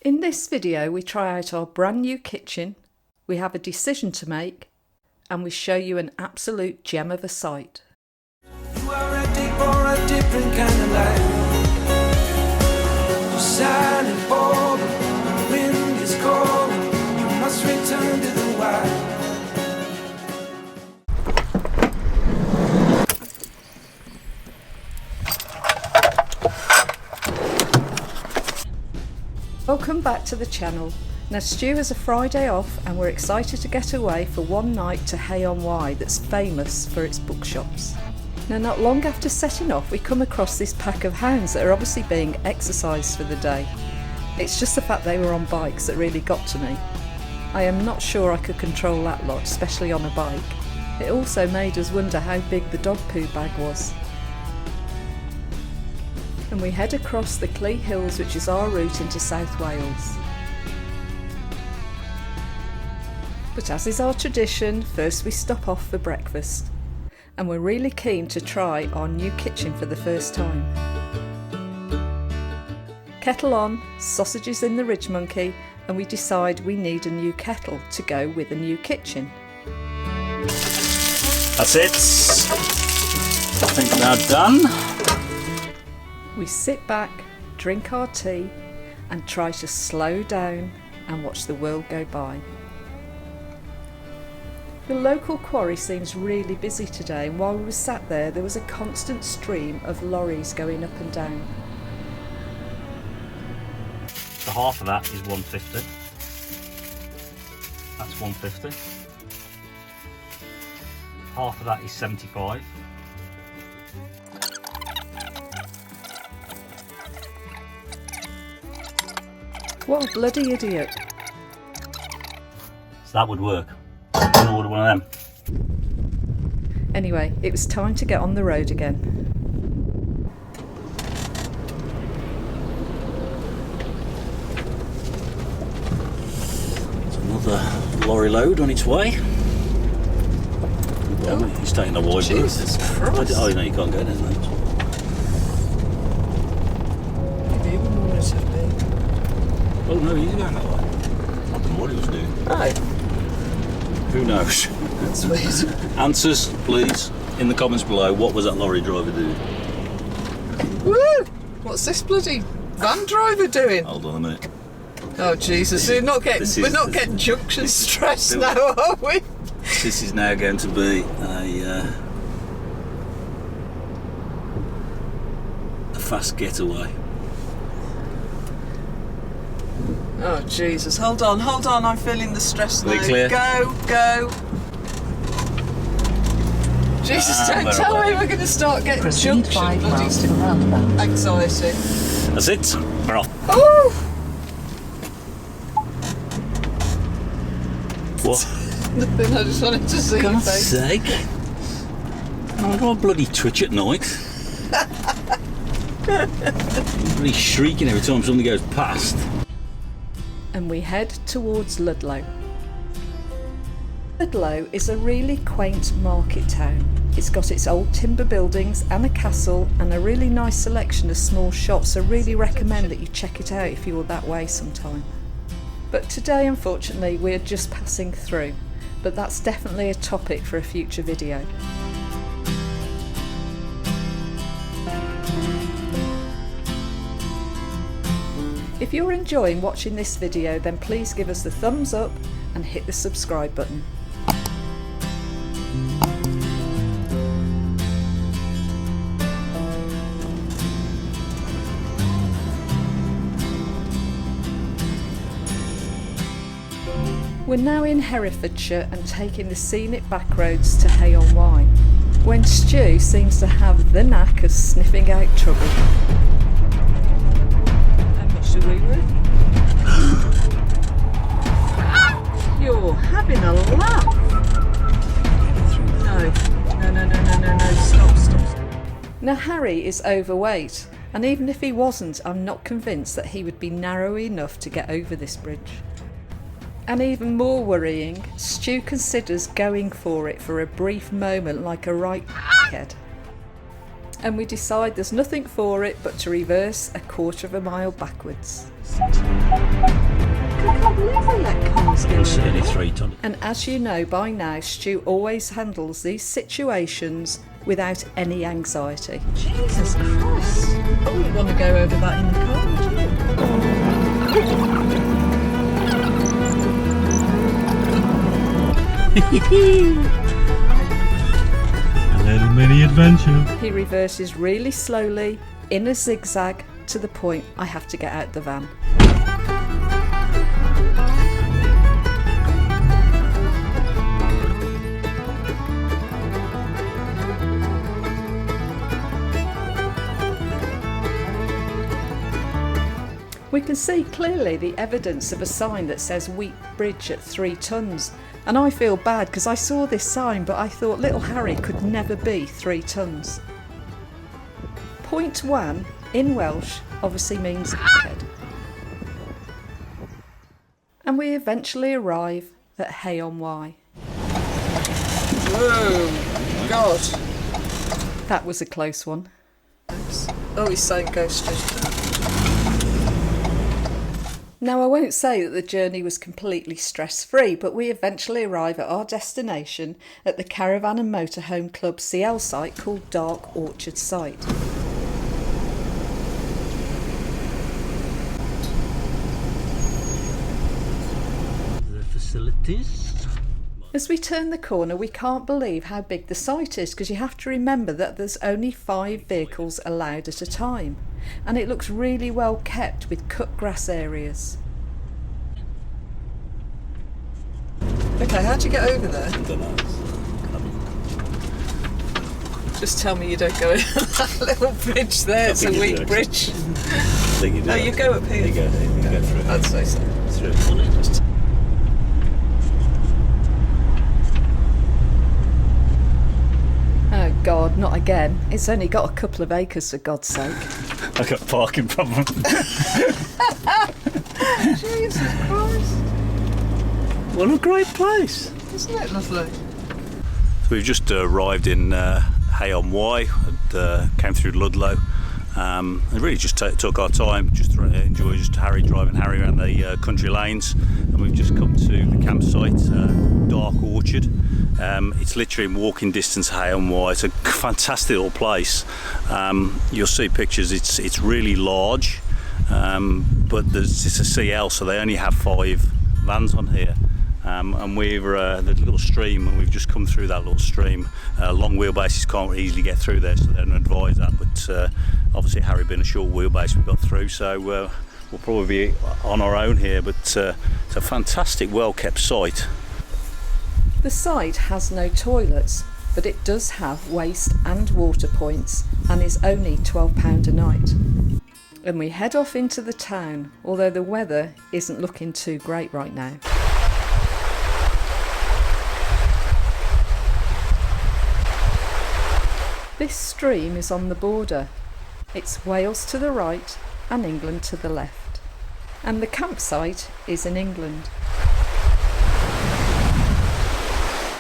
In this video we try out our brand new kitchen, we have a decision to make, and we show you an absolute gem of a site. You are ready for a different kind of life. You're silent, bold, the wind is calling. You must return to the wild. Welcome back to the channel. Now Stu has a Friday off and we're excited to get away for one night to Hay-on-Wye that's famous for its bookshops. Now not long after setting off we come across this pack of hounds that are obviously being exercised for the day. It's just the fact they were on bikes that really got to me. I am not sure I could control that lot, especially on a bike. It also made us wonder how big the dog poo bag was. And we head across the Clee Hills, which is our route into South Wales. But as is our tradition, first we stop off for breakfast. And we're really keen to try our new kitchen for the first time. Kettle on, sausages in the Ridge Monkey, and we decide we need a new kettle to go with a new kitchen. That's it. I think they're done. We sit back, drink our tea and try to slow down and watch the world go by. The local quarry seems really busy today, and while we were sat there was a constant stream of lorries going up and down. So half of that is 150. That's 150. Half of that is 75. What a bloody idiot. So that would work. I'm gonna order one of them. Anyway, it was time to get on the road again. There's another lorry load on its way. Oh, he's taking the wide route. Jesus Christ. Oh no, you can't go there, isn't it? Maybe we wanted to be. Oh no, he's going that way. I don't know what he was doing. Right. Who knows? That's weird. Answers, please, in the comments below. What was that lorry driver doing? Woo! What's this bloody van driver doing? Hold on a minute. Oh Jesus, we're not getting junction stress now, are we? This is now going to be a fast getaway. Oh Jesus, hold on, I'm feeling the stress now. Are we clear? Go. Jesus, don't tell me we're going to start getting junction bloody anxiety. That's it, we're off. Oh! What? Nothing, I just wanted to see your God's face. sake. I don't bloody twitch at night. Bloody shrieking every time somebody goes past. And we head towards Ludlow. Ludlow is a really quaint market town. It's got its old timber buildings and a castle and a really nice selection of small shops, so really recommend that you check it out if you're that way sometime. But today unfortunately we're just passing through, but that's definitely a topic for a future video. If you're enjoying watching this video, then please give us the thumbs up and hit the subscribe button. We're now in Herefordshire and taking the scenic back roads to Hay-on-Wye, when Stu seems to have the knack of sniffing out trouble. You're having a laugh. No, stop. Now Harry is overweight, and even if he wasn't, I'm not convinced that he would be narrow enough to get over this bridge. And even more worrying, Stu considers going for it for a brief moment like a right head. And we decide there's nothing for it but to reverse a quarter of a mile backwards. is going to Nearly 3 tonne. And as you know by now, Stu always handles these situations without any anxiety. Jesus Christ! I wouldn't want to go over that in the car, would you? A little mini adventure. He reverses really slowly, in a zigzag, to the point I have to get out the van. We can see clearly the evidence of a sign that says Wheat Bridge at 3 tonnes. And I feel bad because I saw this sign but I thought little Harry could never be 3 tonnes. Point 1 in Welsh obviously means head. And we eventually arrive at Hay-on-Wye. Whoa, God. That was a close one. Oh, he's saying go straight. Now I won't say that the journey was completely stress-free, but we eventually arrive at our destination at the Caravan and Motorhome Club CL site called Dark Orchard Site. The facilities. As we turn the corner, we can't believe how big the site is, because you have to remember that there's only 5 vehicles allowed at a time, and it looks really well kept with cut grass areas. Okay, how'd you get over there? I don't know. Just tell me you don't go over that little bridge there. It's a think you weak do, bridge. I think you do. No, you go up here. You go through. I'd say so. Through. Oh God, not again. It's only got a couple of acres, for God's sake. I got a parking problem. Jesus Christ. What a great place. Isn't it lovely? We've just arrived in Hay-on-Wye and came through Ludlow. And really just took our time, just to enjoy just driving Harry around the country lanes. And we've just come to the campsite, Dark Orchard. It's literally in walking distance of Hay-on-Wye. It's a fantastic little place. You'll see pictures, it's really large, but it's a CL, so they only have 5 vans on here. And we're the little stream, and we've just come through that little stream. Long wheelbases can't easily get through there, so they don't advise that, but obviously Harry being a short wheelbase we got through, so we'll probably be on our own here, but it's a fantastic, well kept site. The site has no toilets, but it does have waste and water points and is only £12 a night. And we head off into the town, although the weather isn't looking too great right now. This stream is on the border. It's Wales to the right and England to the left. And the campsite is in England.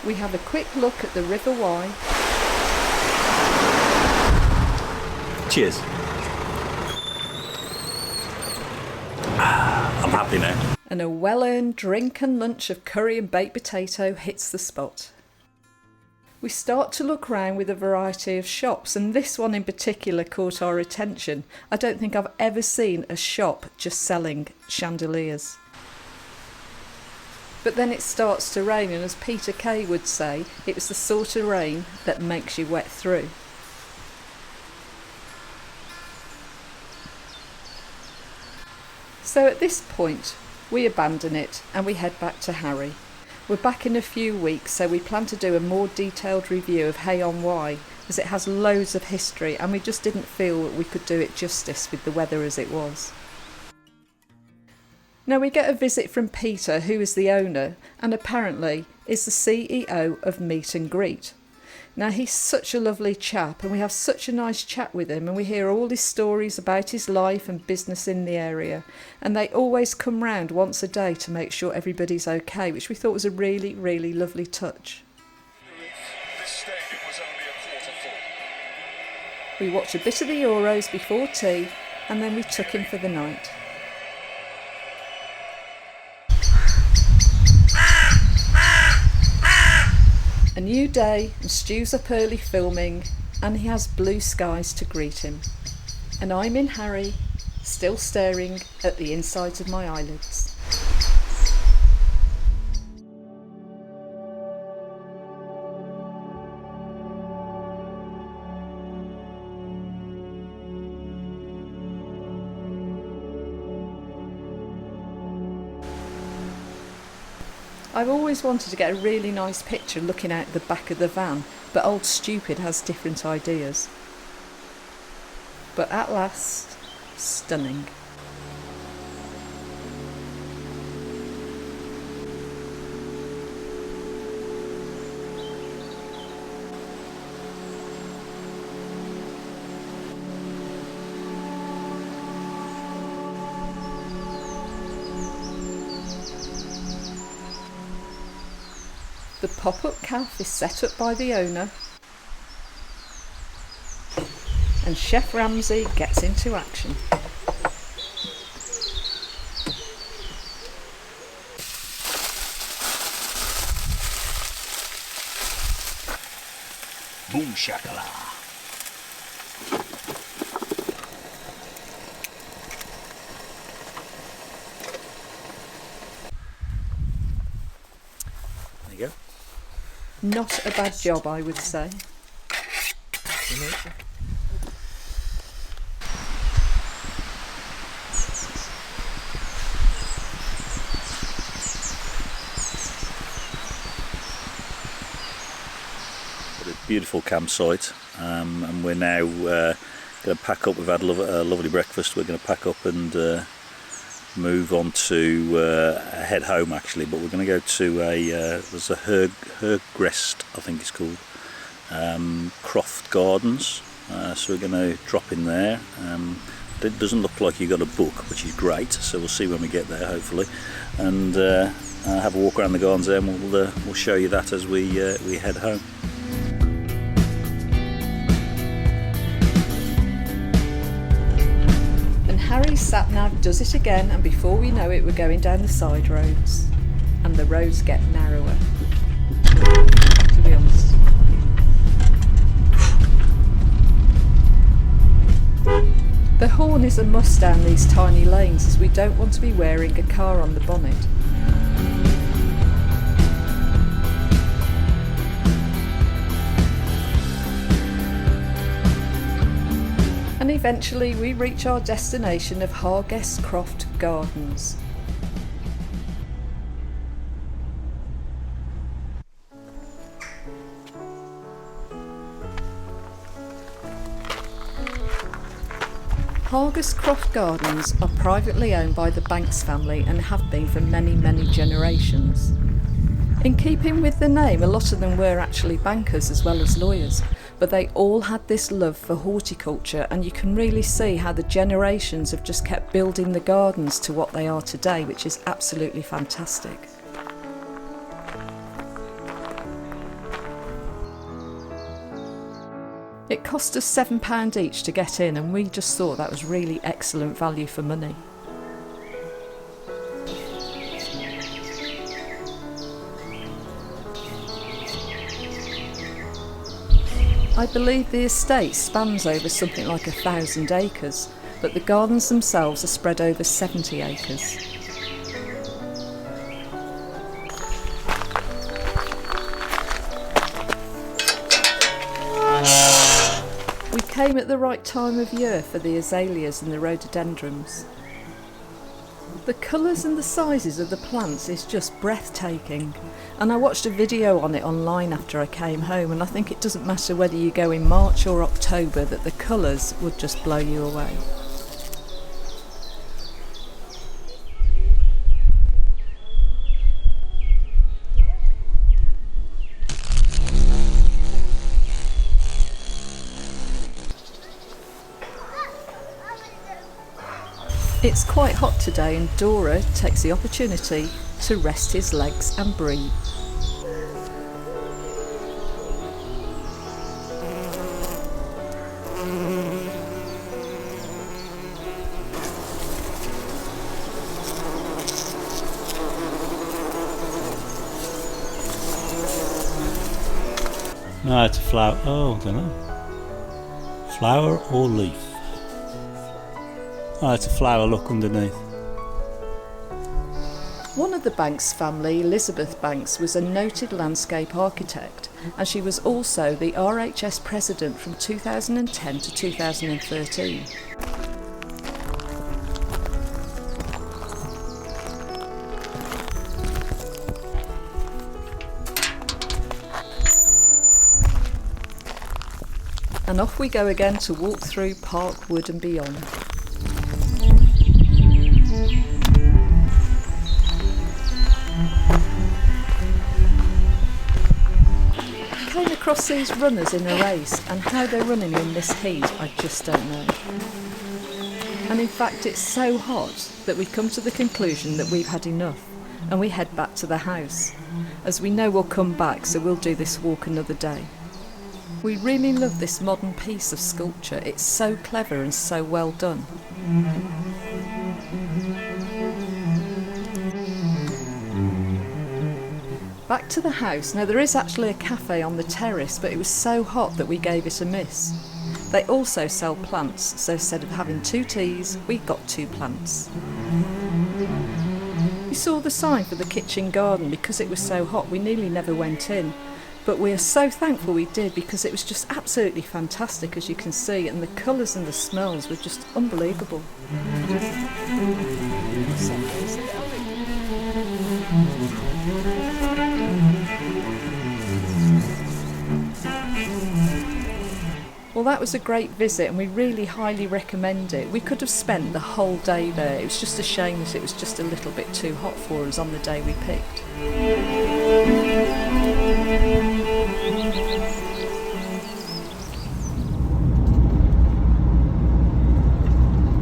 We have a quick look at the River Wye. Cheers. I'm happy now. And a well-earned drink and lunch of curry and baked potato hits the spot. We start to look around with a variety of shops, and this one in particular caught our attention. I don't think I've ever seen a shop just selling chandeliers. But then it starts to rain, and as Peter Kay would say, it was the sort of rain that makes you wet through. So at this point, we abandon it and we head back to Harry. We're back in a few weeks, so we plan to do a more detailed review of Hay-on-Wye, as it has loads of history and we just didn't feel that we could do it justice with the weather as it was. Now we get a visit from Peter, who is the owner and apparently is the CEO of Meet and Greet. Now he's such a lovely chap and we have such a nice chat with him, and we hear all his stories about his life and business in the area, and they always come round once a day to make sure everybody's okay, which we thought was a really, really lovely touch. We watch a bit of the Euros before tea and then we took him for the night. A new day, and Stu's up early filming, and he has blue skies to greet him. And I'm in Harry, still staring at the insides of my eyelids. I've always wanted to get a really nice picture looking out the back of the van, but old Stupid has different ideas. But at last, stunning. The pop-up cafe is set up by the owner, and Chef Ramsay gets into action. Boom shakala. There you go. Not a bad job, I would say. Beautiful campsite, and we're now going to pack up. We've had a lovely breakfast. We're going to pack up and move on to head home actually, but we're going to go to there's a Hergest, I think it's called, Croft Gardens, so we're going to drop in there. It doesn't look like you got a book, which is great, so we'll see when we get there hopefully, and have a walk around the gardens there, and we'll show you that as we head home. Harry's sat-nav does it again, and before we know it we're going down the side roads, and the roads get narrower, to be honest. The horn is a must down these tiny lanes, as we don't want to be wearing a car on the bonnet. And eventually we reach our destination of Hergest Croft Gardens. Hergest Croft Gardens are privately owned by the Banks family and have been for many, many generations. In keeping with the name, a lot of them were actually bankers as well as lawyers, but they all had this love for horticulture, and you can really see how the generations have just kept building the gardens to what they are today, which is absolutely fantastic. It cost us £7 each to get in, and we just thought that was really excellent value for money. I believe the estate spans over something like 1,000 acres, but the gardens themselves are spread over 70 acres. We came at the right time of year for the azaleas and the rhododendrons. The colours and the sizes of the plants is just breathtaking, and I watched a video on it online after I came home, and I think it doesn't matter whether you go in March or October, that the colours would just blow you away. It's quite hot today, and Dora takes the opportunity to rest his legs and breathe. No, it's a flower. Oh, I don't know. Flower or leaf? Oh, it's a flower, look underneath. One of the Banks family, Elizabeth Banks, was a noted landscape architect, and she was also the RHS president from 2010 to 2013. And off we go again to walk through Park Wood and beyond. Came across these runners in a race, and how they're running in this heat I just don't know. And in fact it's so hot that we come to the conclusion that we've had enough, and we head back to the house, as we know we'll come back, so we'll do this walk another day. We really love this modern piece of sculpture. It's so clever and so well done. Back to the house. Now there is actually a cafe on the terrace, but it was so hot that we gave it a miss. They also sell plants, so instead of having 2 teas, we got 2 plants. We saw the sign for the kitchen garden. Because it was so hot, we nearly never went in. But we are so thankful we did, because it was just absolutely fantastic, as you can see, and the colours and the smells were just unbelievable. Well, that was a great visit, and we really highly recommend it. We could have spent the whole day there. It was just a shame that it was just a little bit too hot for us on the day we picked.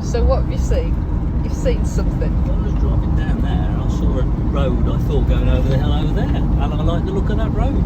So what have you seen? You've seen something? When I was driving down there, I saw a road, I thought going over the hill over there. And I like the look of that road.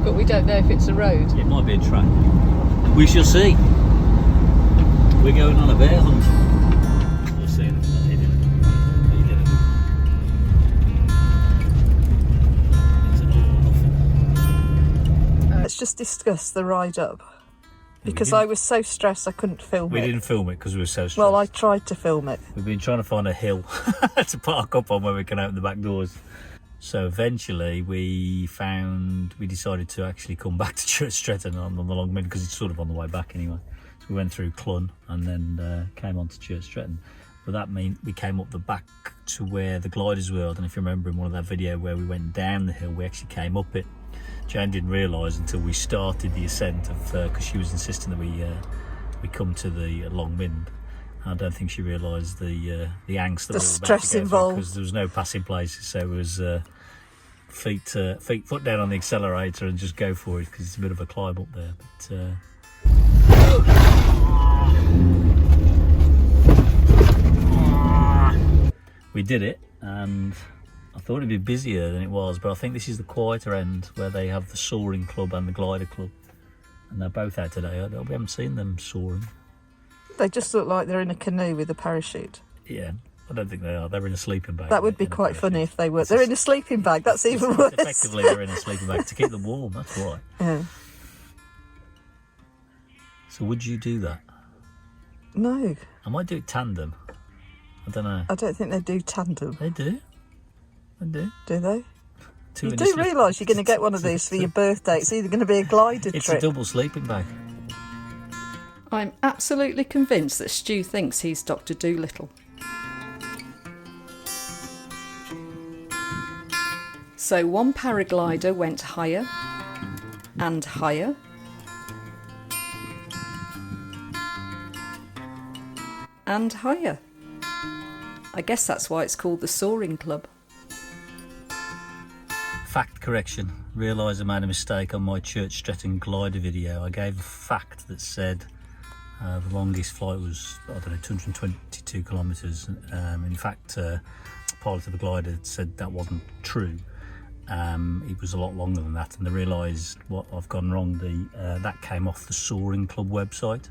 But we don't know if it's a road. It might be a track. We shall see. We're going on a bear hunt. We'll see. He didn't. It's an awful. Let's just discuss the ride up. Because I was so stressed I couldn't film it. We didn't film it because we were so stressed. Well, I tried to film it. We've been trying to find a hill to park up on where we can open the back doors. So eventually we decided to actually come back to Church Stretton on the long mid, because it's sort of on the way back anyway. So we went through Clun and then came on to Church Stretton. But that meant we came up the back to where the gliders were. I don't know if you remember in one of that video where we went down the hill, we actually came up it. Jane didn't realise until we started the ascent of, because she was insisting that we come to the long wind. I don't think she realised the angst that we were stress about to go involved, because there was no passing places. So it was foot down on the accelerator and just go for it, because it's a bit of a climb up there. But we did it, and I thought it'd be busier than it was, but I think this is the quieter end where they have the soaring club and the glider club, and they're both out today. We haven't seen them soaring. They just look like they're in a canoe with a parachute. Yeah, I don't think they are. They're in a sleeping bag. That would be quite funny if they were. They're in a sleeping bag. That's even worse. Effectively, they're in a sleeping bag to keep them warm. That's why. Yeah. So would you do that? No. I might do it tandem. I don't know. I don't think they do tandem. They do. They do. Do they? Two You in a do realise you're going to get one of these for your birthday. It's either going to be a glider It's trip. a double sleeping bag. I'm absolutely convinced that Stu thinks he's Dr. Dolittle. So one paraglider went higher and higher and higher. I guess that's why it's called the Soaring Club. Fact correction. Realised I made a mistake on my Church Stretton glider video. I gave a fact that said the longest flight was, I don't know, 222 kilometres. In fact, the pilot of the glider said that wasn't true. It was a lot longer than that, and they realised what I've gone wrong. That came off the Soaring Club website,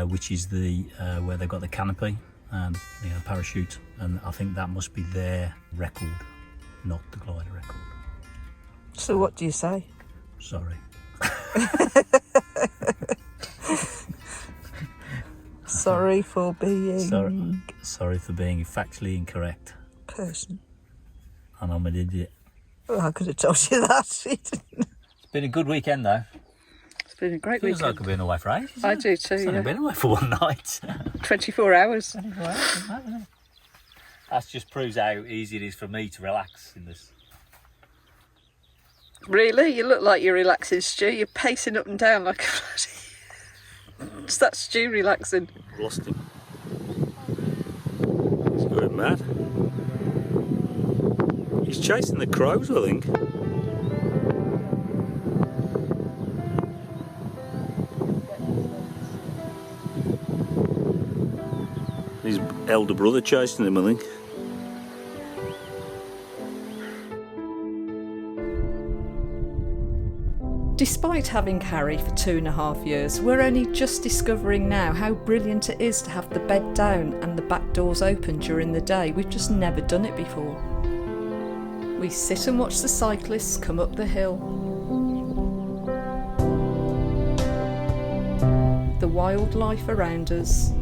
which is the where they've got the canopy and parachute, and I think that must be their record, not the glider record. So what do you say? Sorry. Sorry for being Sorry for being factually incorrect. person. And I'm an idiot. Well, I could have told you that. It's been a good weekend though. It's been a great Feels weekend. like I've been away for ages. I do too, I've only yeah. been away for one night. 24 hours. That just proves how easy it is for me to relax in this. Really? You look like you're relaxing, Stu. You're pacing up and down like a bloody... Is that Stu relaxing? I've lost him. He's going mad. He's chasing the crows, I think. His elder brother chasing him, I think. Despite having Harry for 2.5 years, we're only just discovering now how brilliant it is to have the bed down and the back doors open during the day. We've just never done it before. We sit and watch the cyclists come up the hill. The wildlife around us.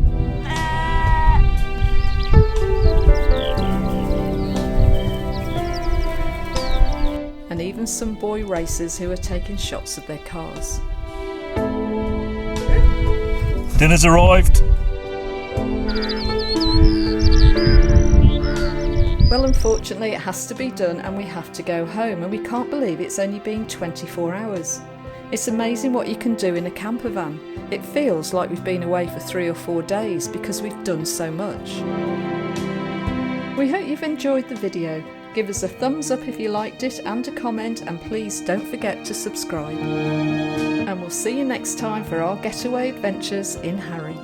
And even some boy racers who are taking shots of their cars. Dinner's arrived. Well, unfortunately it has to be done and we have to go home, and we can't believe it's only been 24 hours. It's amazing what you can do in a camper van. It feels like we've been away for 3 or 4 days because we've done so much. We hope you've enjoyed the video. Give us a thumbs up if you liked it and a comment, and please don't forget to subscribe. And we'll see you next time for our getaway adventures in Harry.